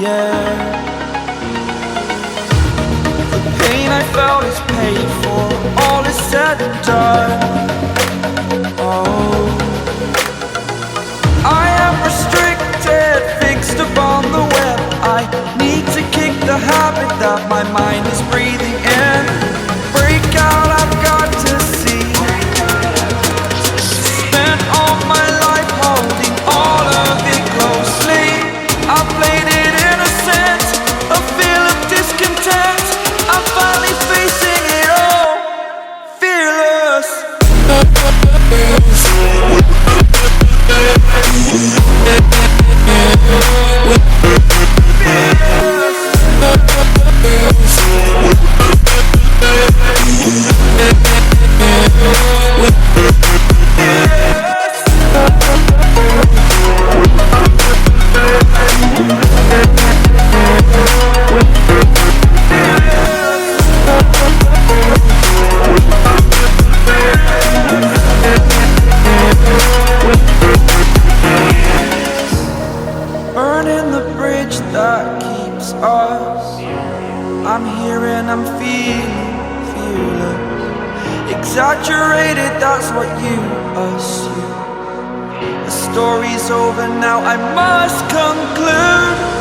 air. The pain I felt is paid for, all is said and done. Oh, I am restricted, fixed upon the web. I need to kick the habit that my mind is breathing in. Break out, I've got to see. Spent all my life holding all of it closely. I played it innocent, a feel of discontent. I'm finally facing it all, fearless. Burning the bridge that keeps us. I'm here and I'm feeling fearless. Exaggerated, that's what you assume. The story's over now, I must conclude.